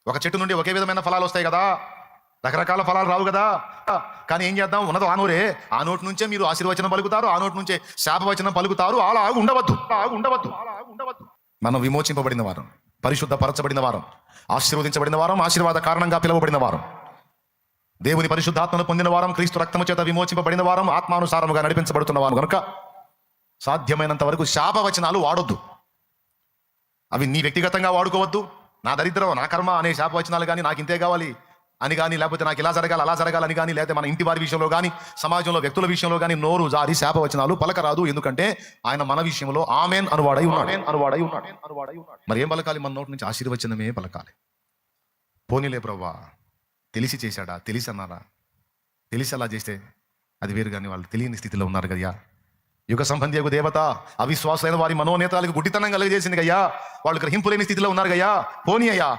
ఒక చెట్టు నుండి ఒకే విధమైన ఫలాలు వస్తాయి కదా, రకరకాల ఫలాలు రావు కదా. కానీ ఏం చేద్దాం, ఉన్నది ఆ నోరే, ఆ నోటి నుంచే మీరు ఆశీర్వచనం పలుకుతారు, ఆ నోటి నుంచే శాపవచనం పలుకుతారు. అలా ఉండవద్దు. మనం విమోచింపబడిన వారం, పరిశుద్ధపరచబడిన వారం, ఆశీర్వదించబడిన వారం, ఆశీర్వాద కారణంగా పిలువబడిన వారం, దేవుని పరిశుద్ధాత్మను పొందిన వారం, క్రీస్తు రక్తము చేత విమోచింపబడిన వారం, ఆత్మానుసారముగా నడిపించబడుతున్న వారం కనుక సాధ్యమైనంత వరకు శాపవచనాలు వాడొద్దు. అవి నీ వ్యక్తిగతంగా వాడుకోవద్దు. నా దరిద్రం, నా కర్మ అనే శాపవచనాలు కానీ, నాకు ఇంతే కావాలి అని కానీ, లేకపోతే నాకు ఇలా జరగాలి అలా జరగాలని కానీ, లేకపోతే మన ఇంటి వారి విషయంలో కానీ, సమాజంలో వ్యక్తుల విషయంలో కానీ నోరు జారి శాపవచనాలు పలకరాదు. ఎందుకంటే ఆయన మన విషయంలో ఆమేన్ అనువాడై ఉన్నాడు. మరి ఏం పలకాలి? మన నోటి నుంచి ఆశీర్వచనమే పలకాలి. పోనీలే ప్రవ్వా, తెలిసి చేశాడా, తెలిసి అన్నారా, తెలిసి అలా చేస్తే అది వేరు, కానీ వాళ్ళు తెలియని స్థితిలో ఉన్నారు కదయ్యా. యుగ సంబంధియకు దేవత అవిశ్వాసమైన వారి మనోనేతాలకు గుడ్డితనం కలిగజేసింది గయ్యా. వాళ్ళు గ్రహింపు లేని స్థితిలో ఉన్నారు గయ్యా. పోనీ అయ్యా,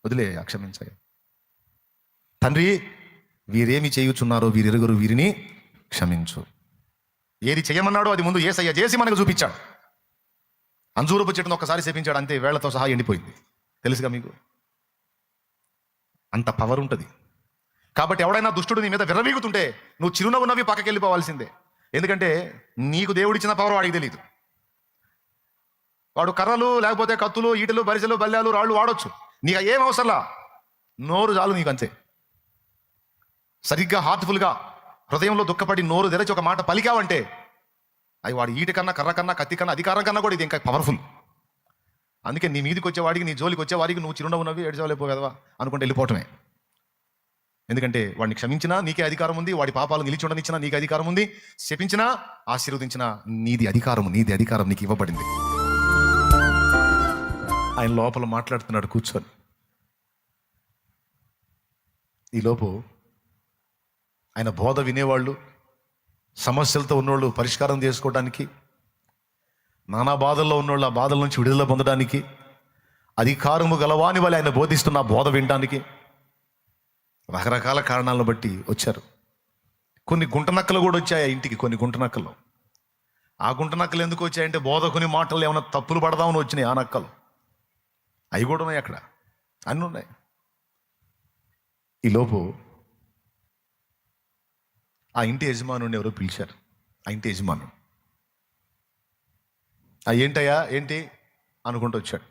వదిలేయ్యా, క్షమించయ్యా. తండ్రి, వీరేమి చేయుచున్నారో వీరెరుగురు, వీరిని క్షమించు. ఏది చేయమన్నాడో అది ముందు యేసయ్య చేసి మనకు చూపించాడు. అంజూరపు చెట్టును ఒక్కసారి సేపించాడు, అంతే, వేళ్లతో సహా ఎండిపోయింది. తెలుసుగా మీకు, అంత పవర్ ఉంటుంది. కాబట్టి ఎవడైనా దుష్టుడు నీ మీద విర్రవీగుతుంటే నువ్వు చిరునవ్వు నవ్వి పక్కకి వెళ్ళిపోవాల్సిందే. ఎందుకంటే నీకు దేవుడిచ్చిన పవర్ వాడికి తెలియదు. వాడు కర్రలు, లేకపోతే కత్తులు, ఈటలు, బరిసెలు, బల్లాలు, రాళ్ళు వాడొచ్చు. నీకు ఏం అవసరంలా, నోరు చాలు నీకు, అంతే. సరిగ్గా హార్ట్ఫుల్గా హృదయంలో దుఃఖపడి నోరు తెరచి ఒక మాట పలికావంటే అవి వాడి ఈట కన్నా, కర్ర కన్నా, కత్తి కన్నా, అధికారం కన్నా కూడా ఇది ఇంకా పవర్ఫుల్. అందుకే నీ మీదకి వచ్చేవాడికి, నీ జోలికి వచ్చేవాడికి నువ్వు చిరునవ్వు నవ్వి ఏడ్చలేకపోగలవా అనుకుంటే వెళ్ళిపోవటమే. ఎందుకంటే వాడిని క్షమించినా నీకే అధికారం ఉంది, వాడి పాపాలు నిలిచి ఉండనిచ్చినా నీకే అధికారం ఉంది, శపించినా ఆశీర్వదించినా నీది అధికారం నీకు ఇవ్వబడింది. ఆయన లోపల మాట్లాడుతున్నాడు కూర్చొని. ఈలోపు ఆయన బోధ వినేవాళ్ళు, సమస్యలతో ఉన్నోళ్ళు పరిష్కారం చేసుకోవడానికి, నానా బాధల్లో ఉన్నోళ్ళు ఆ బాధల నుంచి విడుదల పొందడానికి, అధికారము గలవాని వల్ల ఆయన బోధిస్తున్న బోధ వినడానికి రకరకాల కారణాలను బట్టి వచ్చారు. కొన్ని గుంటనక్కలు కూడా వచ్చాయి ఆ ఇంటికి, కొన్ని గుంటనక్కలు. ఆ గుంటనక్కలు ఎందుకు వచ్చాయంటే బోధకుని మాటలు ఏమైనా తప్పులు పడదామని వచ్చినాయి ఆ నక్కలు. అవి కూడా ఉన్నాయి, అక్కడ అన్నీ ఉన్నాయి. ఈలోపు ఆ ఇంటి యజమానుని ఎవరో పిలిచారు. ఆ ఇంటి యజమాను ఏంటయ్యా ఏంటి అనుకుంటూ వచ్చాడు.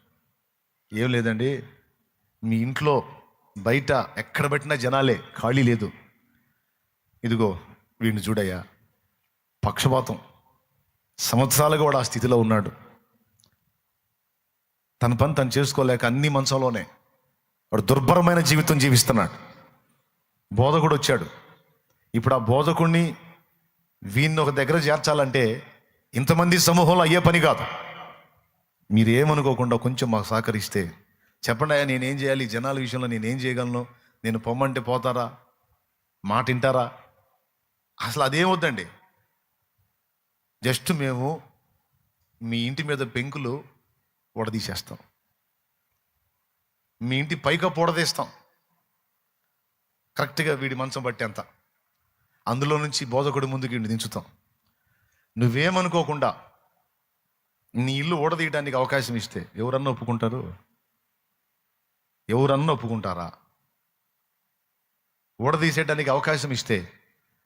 ఏం లేదండి, మీ ఇంట్లో బయట ఎక్కడ పెట్టినా జనాలే, ఖాళీ లేదు. ఇదిగో వీడిని చూడయ్యా, పక్షపాతం, సంవత్సరాలుగా వాడు ఆ స్థితిలో ఉన్నాడు. తన పని తను చేసుకోలేక అన్ని మంచంలోనే వాడు దుర్భరమైన జీవితం జీవిస్తున్నాడు. బోధకుడు వచ్చాడు. ఇప్పుడు ఆ బోధకుడిని వీడిని ఒక దగ్గర చేర్చాలంటే ఇంతమంది సమూహంలో అయ్యే పని కాదు. మీరేమనుకోకుండా కొంచెం మాకు సహకరిస్తే చెప్పండి అయ్యా, నేనేం చేయాలి, జనాల విషయంలో నేనేం చేయగలను, నేను పొమ్మంటే పోతారా, మాట వింటారా? అసలు అదేమొద్దండి. జస్ట్ మేము మీ ఇంటి మీద పెంకులు ఉడదీసేస్తాం, మీ ఇంటి పైకప్పు ఉడదీస్తాం, కరెక్ట్గా వీడి మంచం బట్టి అంత, అందులో నుంచి బోధకుడి ముందుకి దించుతాం. నువ్వేమనుకోకుండా నీ ఇల్లు ఊడదీయడానికి అవకాశం ఇస్తే ఎవరన్నా ఒప్పుకుంటారు? ఎవరన్నా ఒప్పుకుంటారా? ఊడదీసేయడానికి అవకాశం ఇస్తే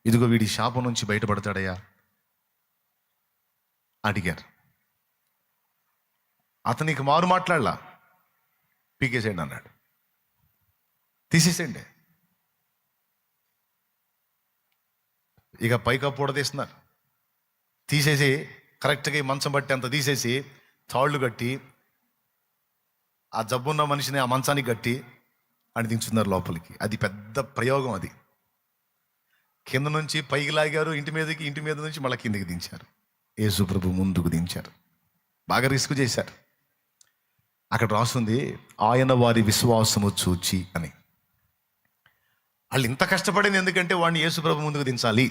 ఇదిగో వీడి శాపం నుంచి బయటపడతాడయ్యా అడిగారు. అతనికి మారు మాట్లాడలా, పీకేసేయండి అన్నాడు. తీసేసేయండి. ఇక పైకప్పు ఊడదీస్తున్నారు. తీసేసి కరెక్ట్గా ఈ మంచం బట్టి అంత తీసేసి తాళ్ళు కట్టి ఆ జబ్బున్న మనిషిని ఆ మంచానికి కట్టి అని దించుతున్నారు లోపలికి. అది పెద్ద ప్రయోగం. అది కింద నుంచి పైకి లాగారు, ఇంటి మీదకి, ఇంటి మీద నుంచి మళ్ళీ కిందికి దించారు. యేసు ప్రభు ముందుకు దించారు. బాగా రిస్క్ చేశారు. అక్కడ రాస్తుంది ఆయన వారి విశ్వాసము చూచి అని. వాళ్ళు ఇంత కష్టపడింది ఎందుకంటే వాడిని యేసు ప్రభు ముందుకు దించాలి.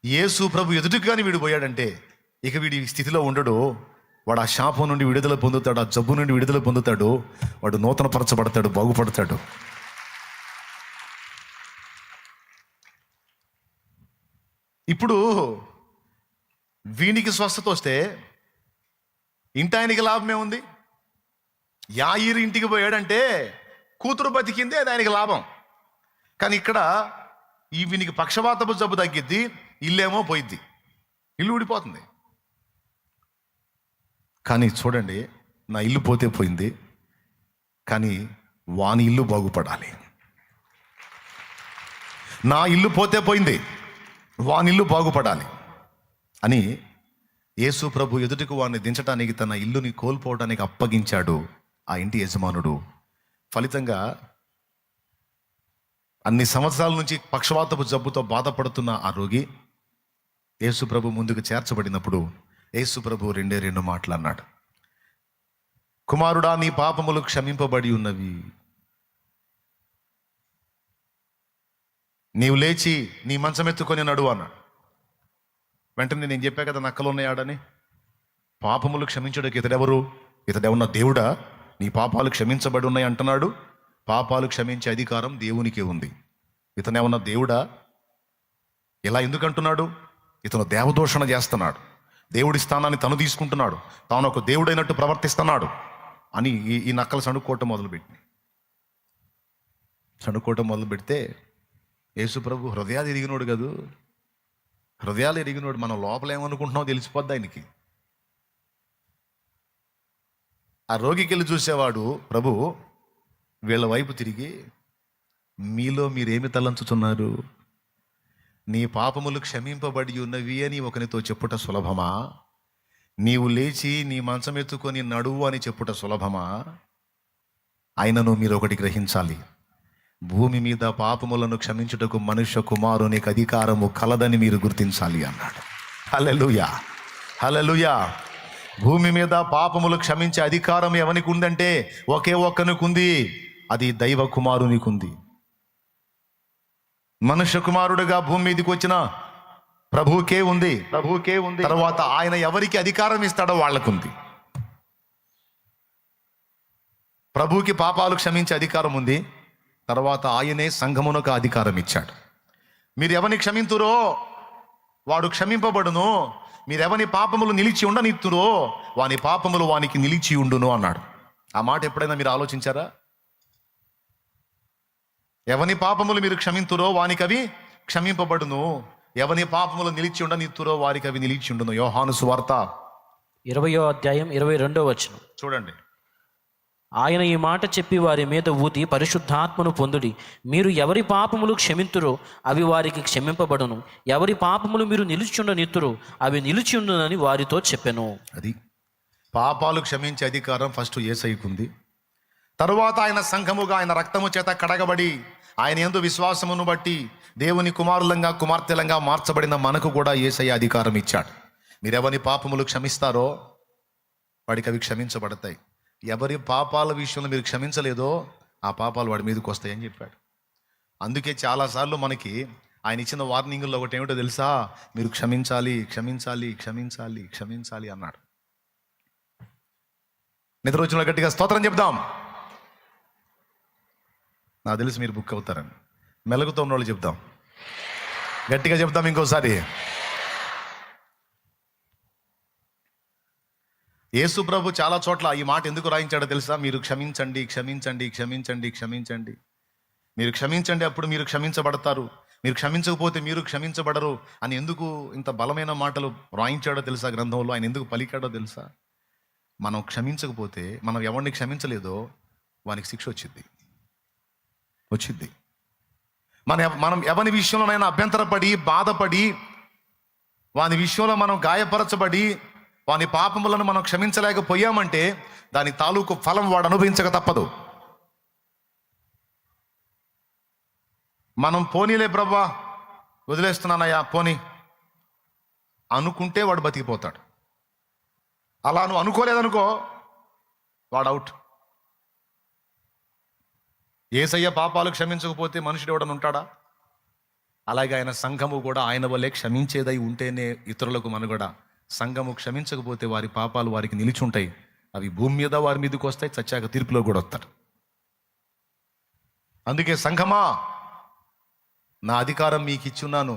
యేసు ప్రభు ఎదుటికి కానీ వీడు పోయాడంటే ఇక వీడి స్థితిలో ఉండడు. వాడు ఆ శాపం నుండి విడుదల పొందుతాడు, ఆ జబ్బు నుండి విడుదల పొందుతాడు, వాడు నూతన పరచబడతాడు, బాగుపడతాడు. ఇప్పుడు వీనికి స్వస్థత వస్తే ఇంటాయనికి లాభమే ఉంది. యాయిరు ఇంటికి పోయాడంటే కూతురు బతికిందే అది ఆయనకి లాభం. కానీ ఇక్కడ వీనికి పక్షవాతపు జబ్బు తగ్గిద్ది, ఇల్లేమో పోయిద్ది, ఇల్లు ఊడిపోతుంది. కానీ చూడండి, నా ఇల్లు పోతే పోయింది, కానీ వాని ఇల్లు బాగుపడాలి. నా ఇల్లు పోతే పోయింది, వాని ఇల్లు బాగుపడాలి అని యేసు ప్రభు ఎదుటికి వాడిని దించడానికి, తన ఇల్లుని కోల్పోవడానికి అప్పగించాడు ఆ ఇంటి యజమానుడు. ఫలితంగా అన్ని సంవత్సరాల నుంచి పక్షవాతపు జబ్బుతో బాధపడుతున్న ఆ రోగి యేసు ప్రభు ముందుకు చేర్చబడినప్పుడు యేసు ప్రభు రెండు మాటలు అన్నాడు. కుమారుడా, నీ పాపములు క్షమింపబడి ఉన్నవి. నీవు లేచి నీ మంచం ఎత్తుకొని నడువు అన్నాడు. వెంటనే నేను చెప్పా కదా, నక్కలు ఉన్నాయాడని. పాపములు క్షమించడానికి ఇతడెవరు? ఇతడేమన్నా దేవుడా? నీ పాపాలు క్షమించబడి ఉన్నాయి అంటున్నాడు. పాపాలు క్షమించే అధికారం దేవునికే ఉంది. ఇతనేమన్నా దేవుడా? ఇలా ఎందుకంటున్నాడు? ఇతను దేవదూషణ చేస్తున్నాడు, దేవుడి స్థానాన్ని తను తీసుకుంటున్నాడు, తాను ఒక దేవుడైనట్టు ప్రవర్తిస్తున్నాడు అని ఈ నక్కలు సణుక్కోవటం మొదలు పెడితే యేసు ప్రభు హృదయాలు ఎరిగినోడు కదూ. హృదయాలు ఎరిగినోడు, మనం లోపల ఏమనుకుంటున్నామో తెలిసిపోద్ది ఆయనకి. ఆ రోగికి వెళ్ళి చూసేవాడు ప్రభు వీళ్ళ వైపు తిరిగి, మీలో మీరేమి తలంచుతున్నారు? నీ పాపములు క్షమింపబడి ఉన్నవి అని ఒకనితో చెప్పుట సులభమా? నీవు లేచి నీ మంచం ఎత్తుకొని నడువు అని చెప్పుట సులభమా? అయినను మీరు ఒకటి గ్రహించాలి, భూమి మీద పాపములను క్షమించుటకు మనుష్య కుమారునికి అధికారము కలదని మీరు గుర్తించాలి అన్నాడు. హల్లెలూయా, హల్లెలూయా. భూమి మీద పాపములు క్షమించే అధికారం ఎవనికి ఉందంటే ఒకే ఒక్కనికి ఉంది, అది దైవ కుమారునికి ఉంది. మనుష్య కుమారుడుగా భూమి మీదకి వచ్చిన ప్రభువుకే ఉంది. తర్వాత ఆయన ఎవరికి అధికారం ఇస్తాడో వాళ్ళకుంది. ప్రభువుకి పాపాలు క్షమించే అధికారం ఉంది. తర్వాత ఆయనే సంఘమునకు అధికారం ఇచ్చాడు. మీరు ఎవరిని క్షమింతురో వాడు క్షమింపబడును, మీరెవని పాపములు నిలిచి ఉండనిత్తురో వాని పాపములు వానికి నిలిచి ఉండును అన్నాడు. ఆ మాట ఎప్పుడైనా మీరు ఆలోచించారా? ఎవని పాపములు మీరు క్షమింతురో వానికి అవి క్షమింపబడును, ఎవని పాపములు నిలిచి ఉండనిత్తురో వారికి అవి నిలిచి ఉండును. యోహాను సువార్త 20వ అధ్యాయం 22వ వచనం చూడండి. ఆయన ఈ మాట చెప్పి వారి మీద ఊది, పరిశుద్ధాత్మను పొందుడి. మీరు ఎవరి పాపములు క్షమింతురో అవి వారికి క్షమింపబడును, ఎవరి పాపములు మీరు నిలిచియుండనిత్తురో అవి నిలిచియుండునని వారితో చెప్పెను. అది పాపాలు క్షమించే అధికారం ఫస్ట్ యేసయ్యకుంది. తరువాత ఆయన సంఘముగా ఆయన రక్తము చేత కడగబడి ఆయన యందు విశ్వాసమును బట్టి దేవుని కుమారులంగా కుమార్తెలంగా మార్చబడిన మనకు కూడా యేసయ్య అధికారం ఇచ్చాడు. మీరెవరి పాపములు క్షమిస్తారో వాడికి అవి క్షమించబడతాయి. ఎవరి పాపాల విషయంలో మీరు క్షమించలేదో ఆ పాపాలు వాడి మీదకి వస్తాయని చెప్పాడు. అందుకే చాలాసార్లు మనకి ఆయన ఇచ్చిన వార్నింగుల్లో ఒకటి ఏమిటో తెలుసా? మీరు క్షమించాలి, క్షమించాలి, క్షమించాలి, క్షమించాలి అన్నాడు. నిద్ర వచ్చిన గట్టిగా స్తోత్రం చెప్దాం. నాకు తెలుసు మీరు బుక్ అవుతారని. మెలుగుతో ఉన్న వాళ్ళు చెప్దాం, గట్టిగా చెప్దాం ఇంకోసారి. యేసు ప్రభు చాలా చోట్ల ఈ మాట ఎందుకు రాయించాడో తెలుసా? మీరు క్షమించండి, క్షమించండి, క్షమించండి, క్షమించండి. మీరు క్షమించండి, అప్పుడు మీరు క్షమించబడతారు. మీరు క్షమించకపోతే మీరు క్షమించబడరు అని ఎందుకు ఇంత బలమైన మాటలు రాయించాడో తెలుసా? గ్రంథంలో ఆయన ఎందుకు పలికాడో తెలుసా? మనం క్షమించకపోతే, మనం ఎవరిని క్షమించలేదో వానికి శిక్ష వచ్చింది. మనం ఎవరి విషయంలోనైనా అభ్యంతరపడి బాధపడి వాని విషయంలో మనం గాయపరచబడి వాని పాపములను మనం క్షమించలేకపోయామంటే దాని తాలూకు ఫలం వాడు అనుభవించక తప్పదు. మనం పోనీలే ప్రభా వదిలేస్తున్నానయ్యా పోనీ అనుకుంటే వాడు బతికిపోతాడు. అలా నువ్వు అనుకోలేదనుకో వాడు అవుట్. యేసయ్య పాపాలు క్షమించకపోతే మనుషుడు ఎవడని ఉంటాడా? అలాగే ఆయన సంఘము కూడా ఆయన వల్లే క్షమించేదై ఉంటేనే ఇతరులకు మనుగడ. సంఘము క్షమించకపోతే వారి పాపాలు వారికి నిలిచి ఉంటాయి. అవి భూమి మీద వారి మీదకి వస్తాయి, చచ్చాక తీర్పులో కూడా వస్తారు. అందుకే సంఘమా, నా అధికారం మీకు ఇచ్చున్నాను,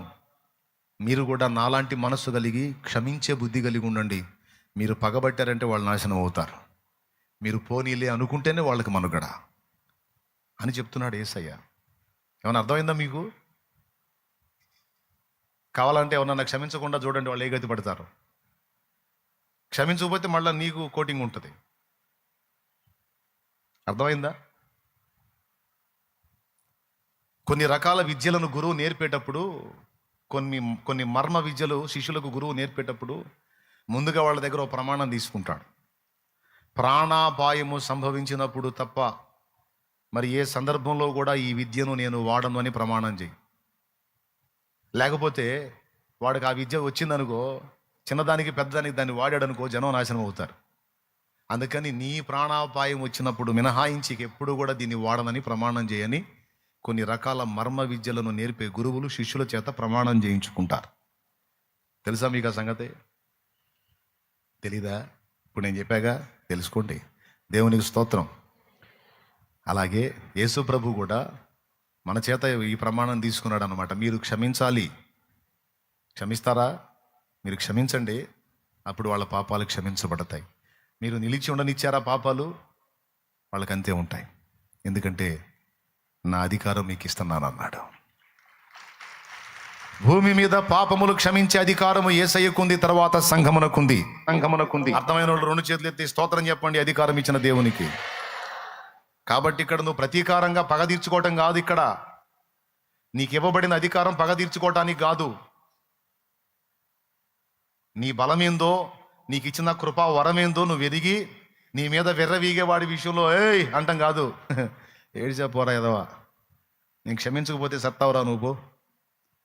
మీరు కూడా నాలాంటి మనస్సు కలిగి క్షమించే బుద్ధి కలిగి ఉండండి. మీరు పగబట్టారంటే వాళ్ళు నాశనం అవుతారు. మీరు పోనీలే అనుకుంటేనే వాళ్ళకి మనుగడ అని చెప్తున్నాడు యేసయ్య. ఏమన్నా అర్థమైందా మీకు? కావాలంటే ఎవరన్నా క్షమించకుండా చూడండి, వాళ్ళు ఏ గతి పడతారు. క్షమించకపోతే మళ్ళీ నీకు కోటింగ్ ఉంటుంది. అర్థమైందా? కొన్ని రకాల విద్యలను గురువు నేర్పేటప్పుడు, కొన్ని మర్మ విద్యలు శిష్యులకు గురువు నేర్పేటప్పుడు ముందుగా వాళ్ళ దగ్గర ఒక ప్రమాణం తీసుకుంటాడు. ప్రాణాపాయము సంభవించినప్పుడు తప్ప మరి ఏ సందర్భంలో కూడా ఈ విద్యను నేను వాడను అని ప్రమాణం చేయి. లేకపోతే వాడికి ఆ విద్య వచ్చిందనుకో, చిన్నదానికి పెద్దదానికి దాన్ని వాడాడనుకో, జనం నాశనం అవుతారు. అందుకని నీ ప్రాణాపాయం వచ్చినప్పుడు మినహాయించి ఎప్పుడు కూడా దీన్ని వాడనని ప్రమాణం చేయని కొన్ని రకాల మర్మ విద్యలను నేర్పే గురువులు శిష్యుల చేత ప్రమాణం చేయించుకుంటారు. తెలుసా మీకు ఆ సంగతి? తెలీదా? ఇప్పుడు నేను చెప్పాగా, తెలుసుకోండి. దేవునికి స్తోత్రం. అలాగే యేసు ప్రభు కూడా మన చేత ఈ ప్రమాణం తీసుకున్నాడు అనమాట. మీరు క్షమించాలి. క్షమిస్తారా? మీరు క్షమించండి, అప్పుడు వాళ్ళ పాపాలు క్షమించబడతాయి. మీరు నిలిచి ఉండనిచ్చారా పాపాలు, వాళ్ళకి అంతే ఉంటాయి. ఎందుకంటే నా అధికారం మీకు ఇస్తున్నాను అన్నాడు. భూమి మీద పాపములు క్షమించే అధికారము యేసయ్యకుంది, తర్వాత సంఘమునకుంది. అర్థమైన వాళ్ళు 2 చేతులు ఎత్తి స్తోత్రం చెప్పండి, అధికారం ఇచ్చిన దేవునికి. కాబట్టి ఇక్కడ నువ్వు ప్రతీకారంగా పగ తీర్చుకోవటం కాదు. ఇక్కడ నీకు ఇవ్వబడిన అధికారం పగ తీర్చుకోవటానికి కాదు. నీ బలమేందో, నీకు ఇచ్చిన కృపా వరమేందో నువ్వు ఎదిగి నీ మీద వెర్రవీగే వాడి విషయంలో ఏయ్ అంటాం కాదు. ఏడ్చాపోరా ఎదవా, నేను క్షమించకపోతే సత్తావురా నువ్వు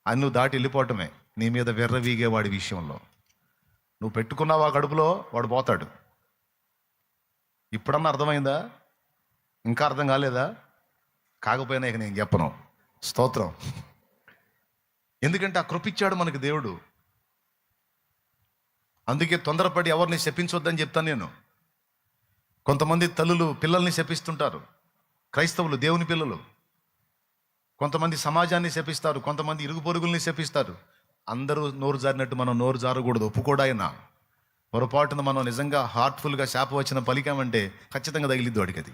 అని నువ్వు దాటి వెళ్ళిపోవటమే. నీ మీద వెర్రవీగే వాడి విషయంలో నువ్వు పెట్టుకున్నావా కడుపులో, వాడు పోతాడు. ఇప్పుడన్నా అర్థమైందా? ఇంకా అర్థం కాలేదా? కాకపోయినా ఇక నేను చెప్పను. స్తోత్రం. ఎందుకంటే ఆ కృప ఇచ్చాడు మనకి దేవుడు. అందుకే తొందరపడి ఎవరిని శపించొద్దని చెప్తాను నేను. కొంతమంది తల్లులు పిల్లల్ని శపిస్తుంటారు, క్రైస్తవులు, దేవుని పిల్లలు. కొంతమంది సమాజాన్ని శపిస్తారు, కొంతమంది ఇరుగు పొరుగుల్ని శపిస్తారు. అందరూ నోరు జారినట్టు మనం నోరు జారకూడదు. ఒప్పుకోడాయినా పొరపాటున మనం నిజంగా హార్ట్ఫుల్గా శాపవచనం పలికామంటే ఖచ్చితంగా తగిలిద్ది వాడికి, అది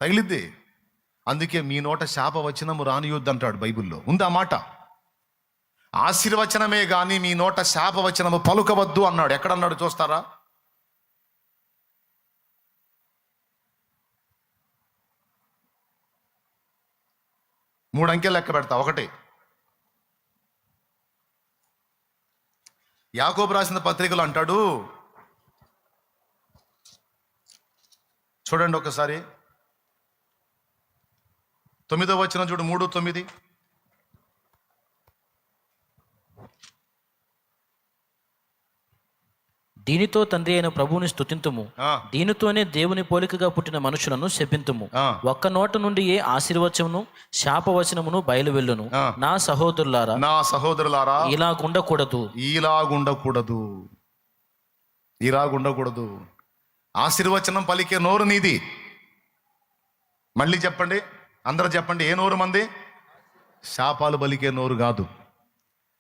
తగిలిద్ది. అందుకే మీ నోట శాపవచనము రానియొద్దు అంటాడు బైబిల్లో, ఉంది ఆ మాట. ఆశీర్వచనమే కానీ మీ నోట శాపవచనము పలుకవద్దు అన్నాడు. ఎక్కడన్నాడు చూస్తారా? మూడు అంకెలు లెక్క పెడతా. 1, యాకోబు రాసిన పత్రికలు అంటాడు, చూడండి ఒకసారి 9వ వచనం చూడు, 3:9. దీనితో తండ్రి అయిన ప్రభువుని స్తుతింతుము, దీనితోనే దేవుని పోలికగా పుట్టిన మనుషులను శపింతుము. ఒక్క నోట నుండి ఏ ఆశీర్వచనమును శాపవచనమును బయలువెళ్ళును. నా సహోదరులారా ఇలాగుండకూడదు. ఆశీర్వచనం పలికే నోరు నీది. మళ్ళీ చెప్పండి, అందరూ చెప్పండి, ఏ నోరు మంది? శాపాలు పలికే నోరు కాదు,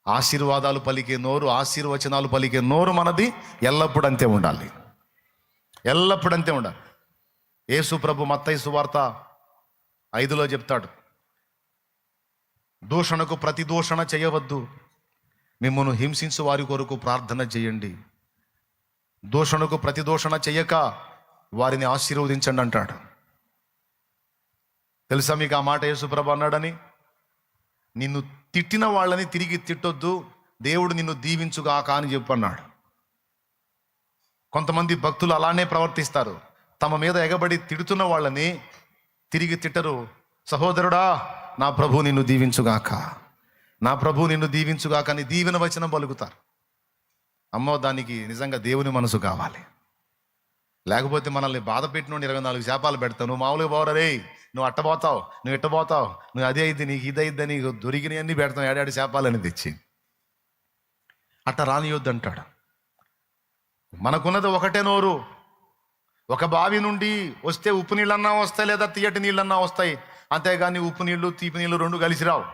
ఆశీర్వాదాలు పలికే నోరు, ఆశీర్వచనాలు పలికే నోరు మనది. ఎల్లప్పుడూ అంతే ఉండాలి, ఎల్లప్పుడూ అంతే ఉండాలి. యేసు ప్రభు మత్తయి సువార్త 5లో చెప్తాడు, దూషణకు ప్రతి దూషణ చేయవద్దు, మిమ్మల్ని హింసించు వారి కొరకు ప్రార్థన చేయండి. దూషణకు ప్రతి దూషణ చెయ్యక వారిని ఆశీర్వదించండి అంటాడు. తెలుసా మీకు ఆ మాట యేసు ప్రభు అన్నాడని? నిన్ను తిట్టిన వాళ్ళని తిరిగి తిట్టొద్దు, దేవుడు నిన్ను దీవించుగాక అని చెప్పన్నాడు. కొంతమంది భక్తులు అలానే ప్రవర్తిస్తారు. తమ మీద ఎగబడి తిడుతున్న వాళ్ళని తిరిగి తిట్టరు. సహోదరుడా, నా ప్రభు నిన్ను దీవించుగాక, నా ప్రభు నిన్ను దీవించుగాక అని దీవెన వచనం పలుకుతారు. అమ్మో, దానికి నిజంగా దేవుని మనసు కావాలి. లేకపోతే మనల్ని బాధ పెట్టిన 24 శాపాలు పెడతావు. నువ్వు మామూలుగా పోరా, నువ్వు అట్టబోతావు, నువ్వు ఎట్టబోతావు, నువ్వు అదే అయింది, నీకు ఇదైద్ది, నీకు దొరికినవన్నీ పెడతాం, ఏడాడి శాపాలని తెచ్చి. అట్ట రానియొద్దు అంటాడు. మనకున్నది ఒకటే నోరు. ఒక బావి నుండి వస్తే ఉప్పు నీళ్ళన్నా వస్తాయి, లేదా తీయటి నీళ్ళన్నా వస్తాయి. అంతేగాని ఉప్పు నీళ్ళు తీపి నీళ్ళు 2 కలిసి రావు.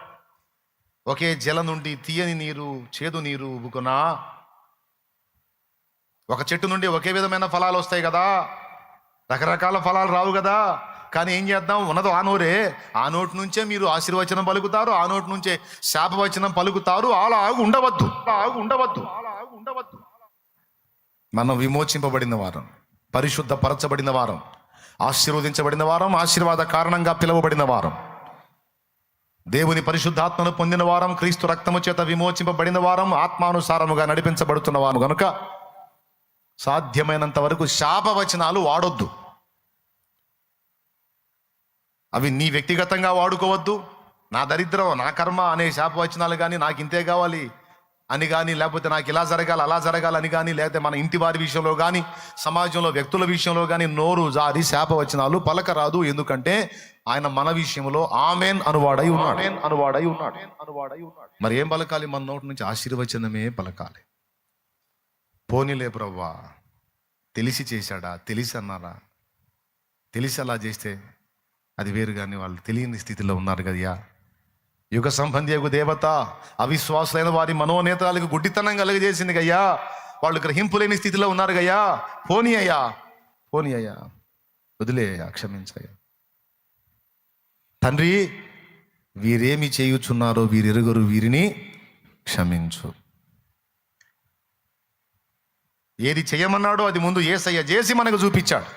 ఒకే జల నుండి తీయని నీరు, చేదు నీరు ఉబుకునా. ఒక చెట్టు నుండి ఒకే విధమైన ఫలాలు వస్తాయి కదా. రకరకాల ఫలాలు రావు కదా. కానీ ఏం చేద్దాం, ఉన్నదో ఆ నోరే. ఆ నోటి నుంచే మీరు ఆశీర్వచనం పలుకుతారు, ఆ నోటి నుంచే శాపవచనం పలుకుతారు. అలా ఉండవద్దు. మనం విమోచింపబడిన వారం, పరిశుద్ధపరచబడిన వారం, ఆశీర్వదించబడిన వారం, ఆశీర్వాద కారణంగా పిలువబడిన వారం, దేవుని పరిశుద్ధాత్మను పొందిన వారం, క్రీస్తు రక్తము చేత విమోచింపబడిన వారం, ఆత్మానుసారముగా నడిపించబడుతున్న వారం కనుక సాధ్యమైనంత వరకు శాపవచనాలు వాడొద్దు. అవి నీ వ్యక్తిగతంగా వాడుకోవద్దు. నా దరిద్రం, నా కర్మ అనే శాపవచనాలు కానీ, నాకు ఇంతే కావాలి అని కానీ, లేకపోతే నాకు ఇలా జరగాలి అలా జరగాలని కానీ, లేకపోతే మన ఇంటి వారి విషయంలో కానీ, సమాజంలో వ్యక్తుల విషయంలో కానీ నోరు జారి శాపవచనాలు పలకరాదు. ఎందుకంటే ఆయన మన విషయంలో ఆమెన్ అనువాడై ఉన్నాడు. మరి ఏం పలకాలి? మన నోటి నుంచి ఆశీర్వచనమే పలకాలి. పోనీలే ప్రవ్వా, తెలిసి చేశాడా, తెలిసి అన్నారా, తెలిసి అలా చేస్తే అది వేరు. కానీ వాళ్ళు తెలియని స్థితిలో ఉన్నారు కదయ్యా. యుగ సంబంధియకు దేవత అవిశ్వాసులైన వారి మనోనేతాలకు గుడ్డితనం కలుగజేసింది గయ్యా. వాళ్ళు గ్రహింపు లేని స్థితిలో ఉన్నారు గయ్యా. పోనీ అయ్యా, వదిలేయ్యా, క్షమించయ్యా. తండ్రి, వీరేమి చేయుచున్నారో వీరెరుగరు, వీరిని క్షమించు. ఏది చేయమన్నాడో అది ముందు యేసయ్య చేసి మనకు చూపించాడు.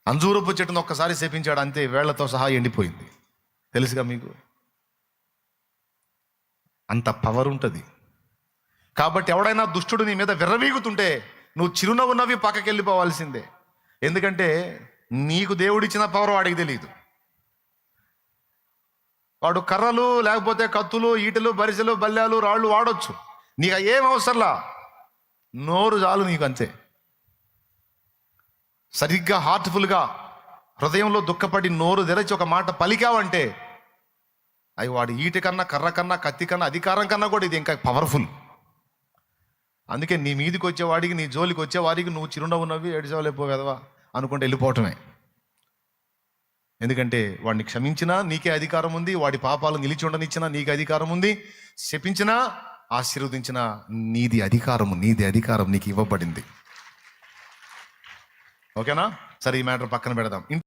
అంజూరపు చెట్టును ఒక్కసారి శపించాడు, అంతే, వేళ్లతో సహా ఎండిపోయింది. తెలుసుగా మీకు? అంత పవర్ ఉంటుంది. కాబట్టి ఎవడైనా దుష్టుడు నీ మీద విర్రవీగుతుంటే నువ్వు చిరునవ్వు నవ్వి పక్కకి వెళ్ళిపోవాల్సిందే. ఎందుకంటే నీకు దేవుడిచ్చిన పవర్ వాడికి తెలియదు. వాడు కర్రలు, లేకపోతే కత్తులు, ఈటలు, బరిసెలు, బల్లాలు, రాళ్ళు వాడొచ్చు. నీకు ఏం అవసరంలా, నోరు చాలు నీకు, అంతే. సరిగ్గా హార్ట్ఫుల్గా హృదయంలో దుఃఖపడి నోరు తెరచి ఒక మాట పలికావంటే అవి వాడి ఈట కన్నా, కర్ర కన్నా, కత్తి కన్నా, అధికారం కన్నా కూడా ఇది ఇంకా పవర్ఫుల్. అందుకే నీ మీదికి వచ్చేవాడికి, నీ జోలికి వచ్చేవాడికి నువ్వు చిరునవ్వు నవ్వి ఏడ్చవలేపోవేదవా అనుకుంటే వెళ్ళిపోవటమే. ఎందుకంటే వాడిని క్షమించినా నీకే అధికారం ఉంది, వాడి పాపాలు నిలిచి ఉండనిచ్చినా నీకే అధికారం ఉంది, శపించినా ఆశీర్వదించినా నీది అధికారం నీకు ఇవ్వబడింది. ఓకేనా? సరే, ఈ మ్యాటర్ పక్కన పెడదాం.